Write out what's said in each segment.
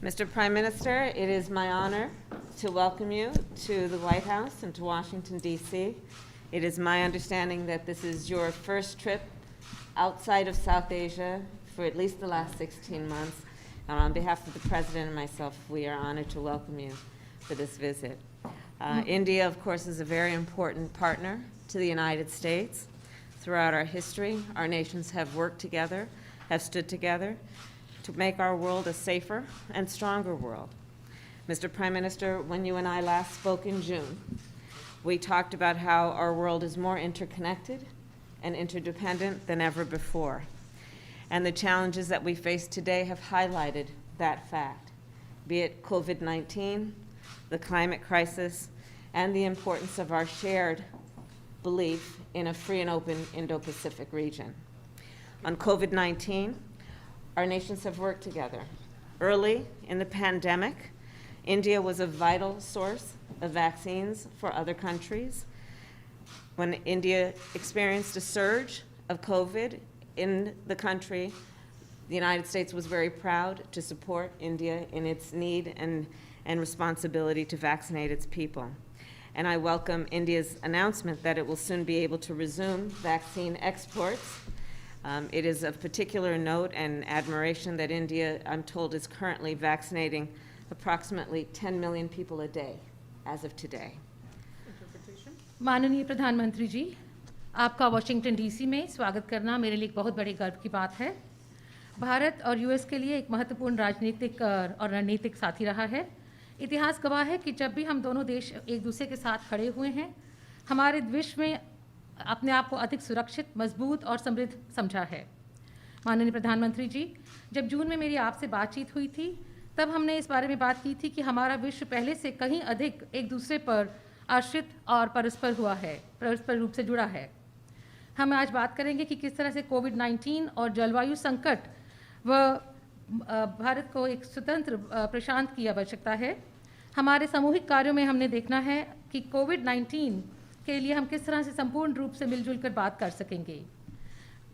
Mr. Prime Minister, it is my honor to welcome you to the White House and to Washington, D.C. It is my understanding that this is your first trip outside of South Asia for at least the last 16 months. And on behalf of the President and myself, we are honored to welcome you for this visit. India, of course, is a very important partner to the United States. Throughout our history, our nations have worked together, have stood together to make our world a safer and stronger world. Mr. Prime Minister, when you and I last spoke in June, we talked about how our world is more interconnected and interdependent than ever before. And the challenges that we face today have highlighted that fact, be it COVID-19, the climate crisis, and the importance of our shared belief in a free and open Indo-Pacific region. On COVID-19, our nations have worked together. Early in the pandemic, India was a vital source of vaccines for other countries. When India experienced a surge of COVID in the country, the United States was very proud to support India in its need and responsibility to vaccinate its people. And I welcome India's announcement that it will soon be able to resume vaccine exports. It is of particular note and admiration that India, I'm told, is currently vaccinating approximately 10 million people a day as of today. माननीय प्रधानमंत्री जी, आपका Washington DC में स्वागत करना मेरे लिए एक बहुत बड़े गर्व की बात है। भारत और यूएस के लिए एक महत्वपूर्ण राजनीतिक और रणनीतिक साथी रहा है। इतिहास गवाह है कि जब भी हम दोनों देश एक दूसरे के साथ खड़े हुए हैं, हमारे विश्व में अपने आप को अधिक सुरक्षित, मजबूत और समृद्ध समझा है। माननीय प्रधानमंत्री जी, जब जून में मेरी आपसे बातचीत हुई थी, तब हमने इस बारे में बात की थी कि हमारा विश्व पहले से कहीं अधिक एक दूसरे पर आश्रित और परस्पर रूप से जुड़ा है। हम आज बात करेंगे कि किस तरह से कोविड-19 और जलवायु संकट व भारत को एक स्वतंत्र प्रशांत की आवश्यकता है। हमारे सामूहिक कार्यों में हमने देखना है कि कोविड-19 के लिए हम किस तरह से संपूर्ण रूप से मिलजुल कर बात कर सकेंगे।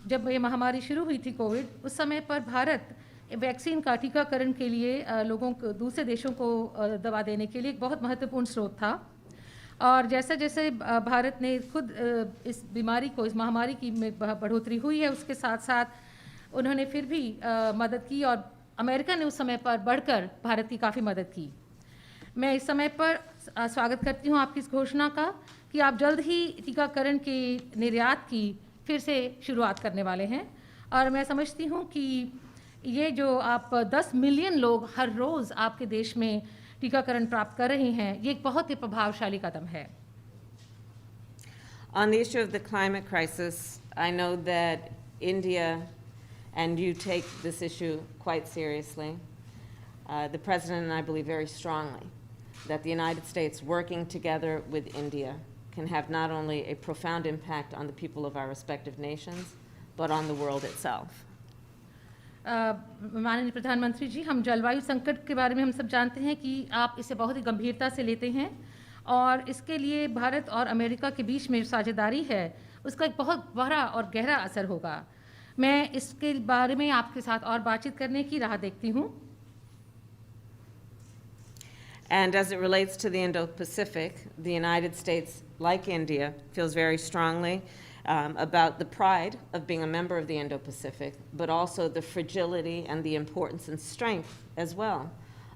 जब ये महामारी शुरू हुई थी कोविड, उस समय पर भारत वैक्सीन का टीकाकरण के लिए लोगों को, दूसरे देशों को दवा देने के लिए एक बहुत महत्वपूर्ण स्रोत था। और जैसे जैसे भारत ने खुद इस बीमारी को, इस महामारी की बढ़ोतरी हुई है, उसके साथ साथ उन्होंने फिर भी मदद की और अमेरिका ने उस समय पर बढ़कर भारत की काफ़ी मदद की। मैं इस समय पर स्वागत करती हूँ आपकी इस घोषणा का कि आप जल्द ही टीकाकरण के निर्यात की फिर से शुरुआत करने वाले हैं। और मैं समझती हूँ कि ये जो आप 10 मिलियन लोग हर रोज़ आपके देश में टीकाकरण प्राप्त कर रहे हैं, ये एक बहुत ही प्रभावशाली कदम है। On the issue of the climate crisis, I know that India and you take this issue quite seriously. The President and I believe very strongly that the United States working together with India can have not only a profound impact on the people of our respective nations, but on the world itself. माननीय प्रधानमंत्री जी, हम जलवायु संकट के बारे में हम सब जानते हैं कि आप इसे बहुत ही गंभीरता से लेते हैं और इसके लिए भारत और अमेरिका के बीच में साझेदारी है, उसका एक बहुत बड़ा और गहरा असर होगा। मैं इसके बारे में आपके साथ और बातचीत करने की राह देखती हूँ। And as it relates to the Indo-Pacific, the United States, like India, feels very strongly about the pride of being a member of the Indo-Pacific, but also the fragility and the importance and strength as well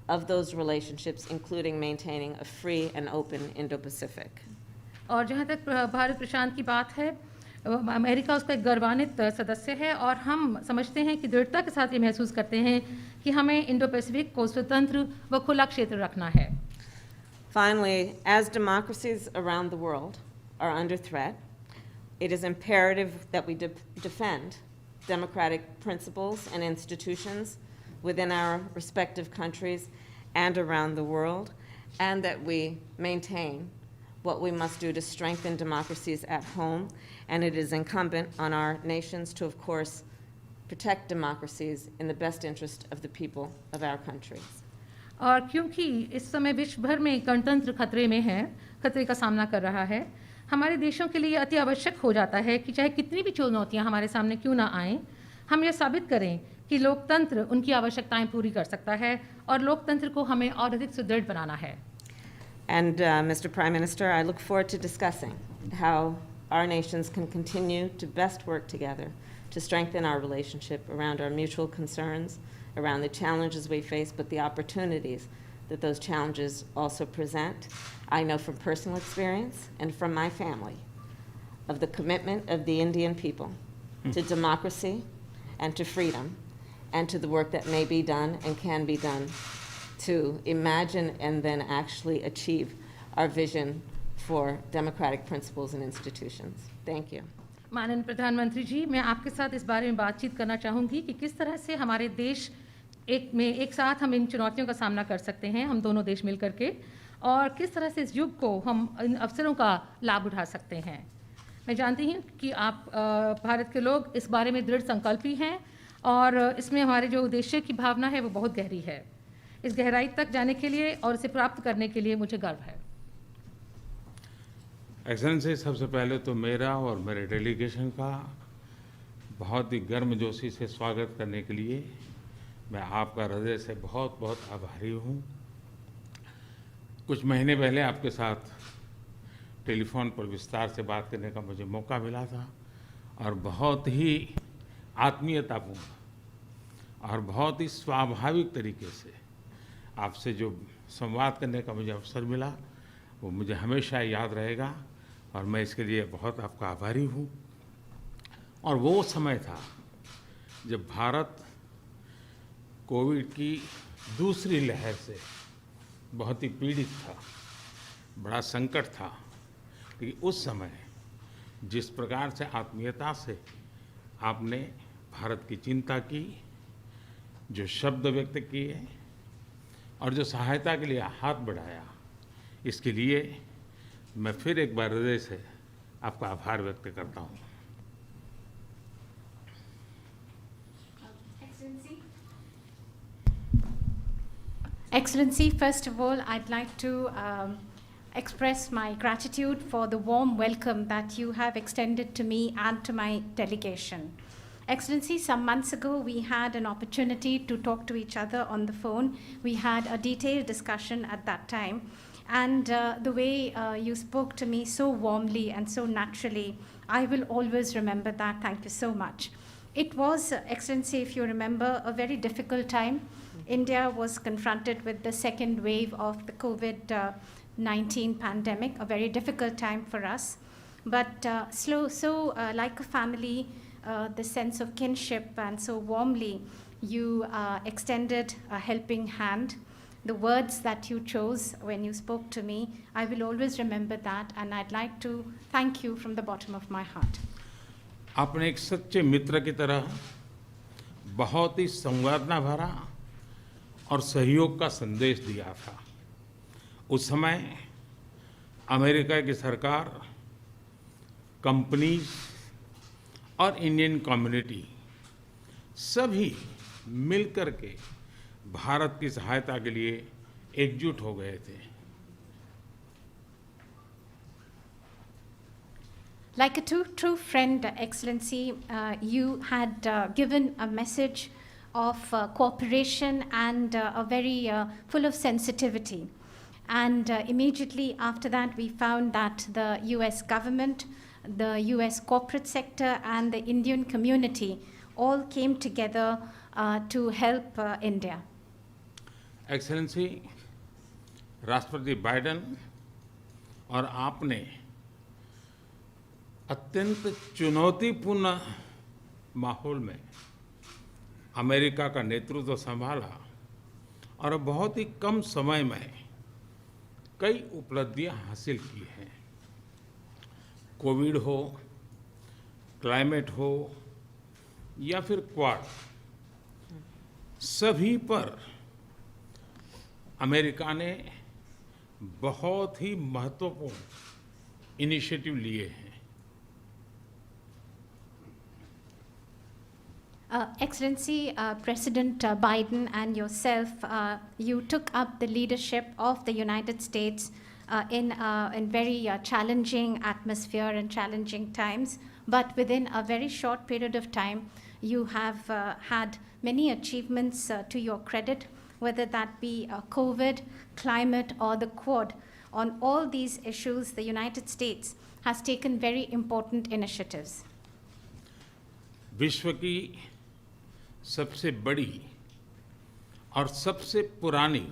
of those relationships, including maintaining a free and open Indo-Pacific. और जहाँ तक भारत प्रशांत की बात है, America उसका एक गौरवान्वित सदस्य है और हम समझते हैं कि दृढ़ता के साथ ये महसूस करते हैं कि हमें इंडो पैसिफिक को स्वतंत्र व खुला क्षेत्र रखना है। Finally, as democracies around the world are under threat, it is imperative that we defend democratic principles and institutions within our respective countries and around the world, and that we maintain what we must do to strengthen democracies at home. And it is incumbent on our nations to, of course, protect democracies in the best interest of the people of our countries. और क्योंकि इस समय विश्व भर में गणतंत्र खतरे में है, खतरे का सामना कर रहा है, हमारे देशों के लिए अति आवश्यक हो जाता है कि चाहे कितनी भी चुनौतियां हमारे सामने क्यों ना आएं, हम यह साबित करें कि लोकतंत्र उनकी आवश्यकताएं पूरी कर सकता है और लोकतंत्र को हमें और अधिक सुदृढ़ बनाना है। And Mr. Prime Minister, I look forward to discussing how our nations can continue to best work together to strengthen our relationship around our mutual concerns, around the challenges we face, but the opportunities that those challenges also present. I know from personal experience and from my family of the commitment of the Indian people to democracy and to freedom and to the work that may be done and can be done to imagine and then actually achieve our vision for democratic principles and institutions. Thank you. माननीय प्रधानमंत्री जी, मैं आपके साथ इस बारे में बातचीत करना चाहूँगी कि किस तरह से हमारे देश एक साथ हम इन चुनौतियों का सामना कर सकते हैं, हम दोनों देश मिल करके, और किस तरह से इस युग को हम इन अवसरों का लाभ उठा सकते हैं। मैं जानती हूँ कि आप भारत के लोग इस बारे में दृढ़ संकल्पी हैं और इसमें हमारे जो उद्देश्य की भावना है वो बहुत गहरी है। इस गहराई तक जाने के लिए और इसे प्राप्त करने के लिए मुझे गर्व है। एक्सेलेंसी, सबसे पहले तो मेरा और मेरे डेलीगेशन का बहुत ही गर्मजोशी से स्वागत करने के लिए मैं आपका हृदय से बहुत बहुत आभारी हूँ। कुछ महीने पहले आपके साथ टेलीफोन पर विस्तार से बात करने का मुझे मौका मिला था और बहुत ही आत्मीयतापूर्ण और बहुत ही स्वाभाविक तरीके से आपसे जो संवाद करने का मुझे अवसर मिला वो मुझे हमेशा याद रहेगा और मैं इसके लिए बहुत आपका आभारी हूँ। और वो समय था जब भारत कोविड की दूसरी लहर से बहुत ही पीड़ित था, बड़ा संकट था। लेकिन उस समय जिस प्रकार से आत्मीयता से आपने भारत की चिंता की, जो शब्द व्यक्त किए और जो सहायता के लिए हाथ बढ़ाया, इसके लिए मैं फिर एक बार हृदय से आपका आभार व्यक्त करता हूँ। Excellency, first of all, I'd like to express my gratitude for the warm welcome that you have extended to me and to my delegation. Excellency, some months ago we had an opportunity to talk to each other on the phone. We had a detailed discussion at that time. And the way you spoke to me so warmly and so naturally, I will always remember that. Thank you so much. It was, Excellency, if you remember, a very difficult time. India was confronted with the second wave of the COVID-19 pandemic, a very difficult time for us. But like a family, the sense of kinship, and so warmly you extended a helping hand. The words that you chose when you spoke to me, I will always remember that, and I'd like to thank you from the bottom of my heart. आपने एक सच्चे मित्र की तरह बहुत ही संवेदना भरा और सहयोग का संदेश दिया था। उस समय अमेरिका की सरकार, कंपनीज और इंडियन कम्युनिटी सभी मिलकर के भारत की सहायता के लिए एकजुट हो गए थे। Like a true friend, Excellency, you had given a message of cooperation and a very full of sensitivity. And immediately after that, we found that the US government, the US corporate sector, and the Indian community all came together to help India. Excellency, राष्ट्रपति Biden और आपने अत्यंत चुनौतीपूर्ण माहौल में America का नेतृत्व संभाला और बहुत ही कम समय में कई उपलब्धियां हासिल की हैं। कोविड हो, क्लाइमेट हो या फिर क्वाड, सभी पर अमेरिका ने बहुत ही महत्वपूर्ण इनिशिएटिव लिए हैं। Excellency, President Biden and yourself, you took up the leadership of the United States in very challenging atmosphere and challenging times. But within a very short period of time, you have had many achievements to your credit, whether that be COVID, climate, or the Quad. On all these issues, the United States has taken very important initiatives. विश्व की सबसे बड़ी और सबसे पुरानी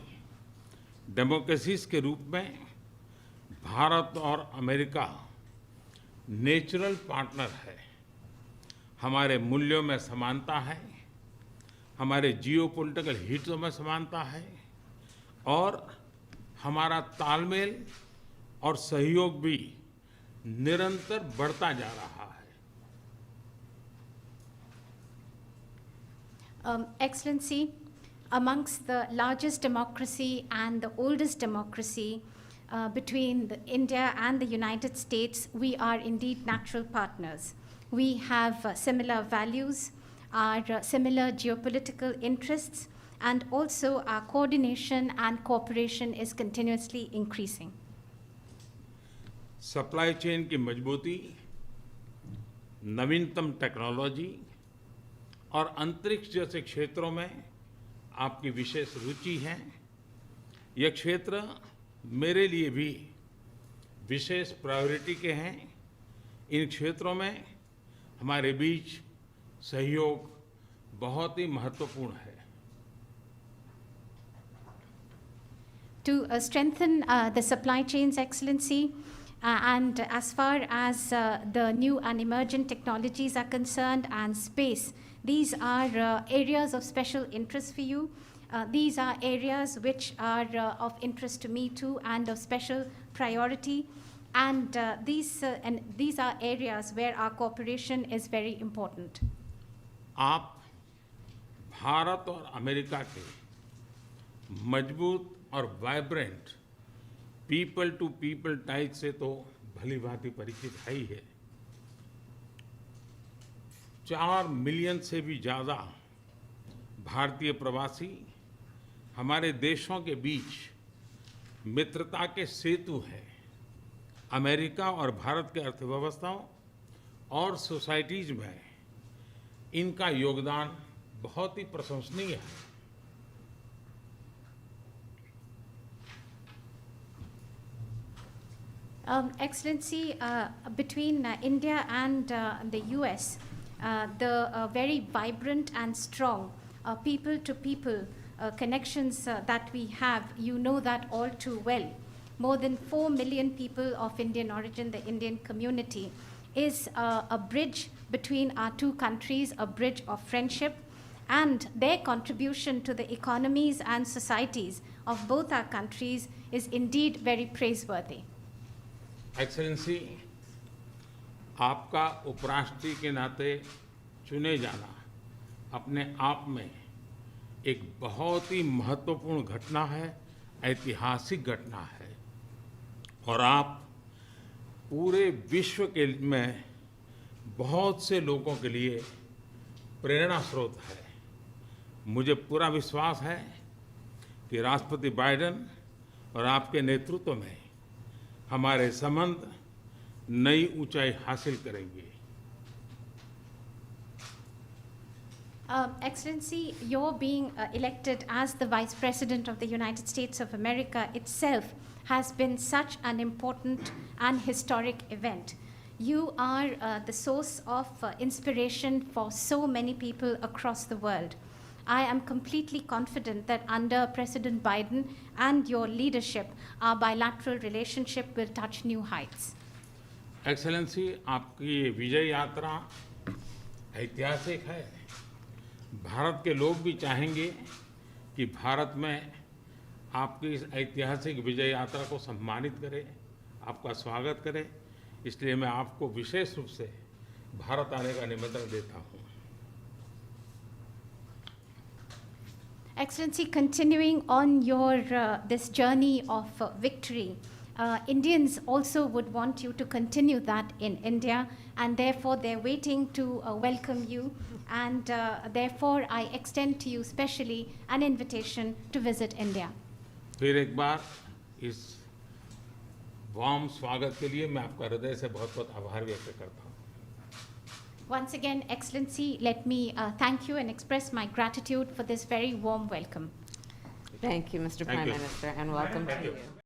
democracies के रूप में भारत और अमेरिका नेचुरल पार्टनर है। हमारे मूल्यों में समानता है, हमारे जियोपॉलिटिकल हितों में समानता है और हमारा तालमेल और सहयोग भी निरंतर बढ़ता जा रहा है। Excellency, amongst the largest democracy and the oldest democracy between India and the United States, we are indeed natural partners. We have similar values, our similar geopolitical interests, and also our coordination and cooperation is continuously increasing. Supply chain की मजबूती, नवीनतम technology और अंतरिक्ष जैसे क्षेत्रों में आपकी विशेष रुचि है। यह क्षेत्र मेरे लिए भी विशेष प्रायोरिटी के हैं। इन क्षेत्रों में हमारे बीच सहयोग बहुत ही महत्वपूर्ण है। To strengthen the supply chains, Excellency, and as far as the new and emergent technologies are concerned and space, these are areas of special interest for you. These are areas which are of interest to me too and of special priority. And these are areas where our cooperation is very important. आप भारत और America के मजबूत और vibrant people to people ties से तो भली भांति परिचित है ही है। 4 मिलियन से भी ज़्यादा भारतीय प्रवासी हमारे देशों के बीच मित्रता के सेतु हैं। अमेरिका और भारत के अर्थव्यवस्थाओं और सोसाइटीज में इनका योगदान बहुत ही प्रशंसनीय है। Excellency, between India and the US, the very vibrant and strong people-to-people connections that we have, you know that all too well. More than 4 million people of Indian origin, the Indian community, is a bridge between our two countries, a bridge of friendship, and their contribution to the economies and societies of both our countries is indeed very praiseworthy. Excellency, आपका उपराष्ट्रपति के नाते चुने जाना अपने आप में एक बहुत ही महत्वपूर्ण घटना है, ऐतिहासिक घटना है और आप पूरे विश्व के में बहुत से लोगों के लिए प्रेरणा स्रोत है। मुझे पूरा विश्वास है कि राष्ट्रपति बाइडेन और आपके नेतृत्व में हमारे संबंध नई ऊंचाई हासिल करेंगे। Excellency, your being elected as the Vice President of the United States of America itself has been such an important and historic event. You are the source of inspiration for so many people across the world. I am completely confident that under President Biden and your leadership, our bilateral relationship will touch new heights. Excellency, आपकी ये विजय यात्रा ऐतिहासिक है। भारत के लोग भी चाहेंगे कि भारत में आपकी इस ऐतिहासिक विजय यात्रा को सम्मानित करें, आपका स्वागत करें। इसलिए मैं आपको विशेष रूप से भारत आने का निमंत्रण देता हूँ। Excellency, continuing on your this journey of victory, Indians also would want you to continue that in India, and therefore they're waiting to welcome you, and therefore I extend to you specially an invitation to visit India. फिर एक बार इस warm स्वागत के लिए मैं आपका हृदय से बहुत बहुत आभार व्यक्त करता हूँ। Once again, Excellency, let me thank you and express my gratitude for this very warm welcome. Thank you, Mr. Thank Prime you. Minister, and welcome Thank to you. you.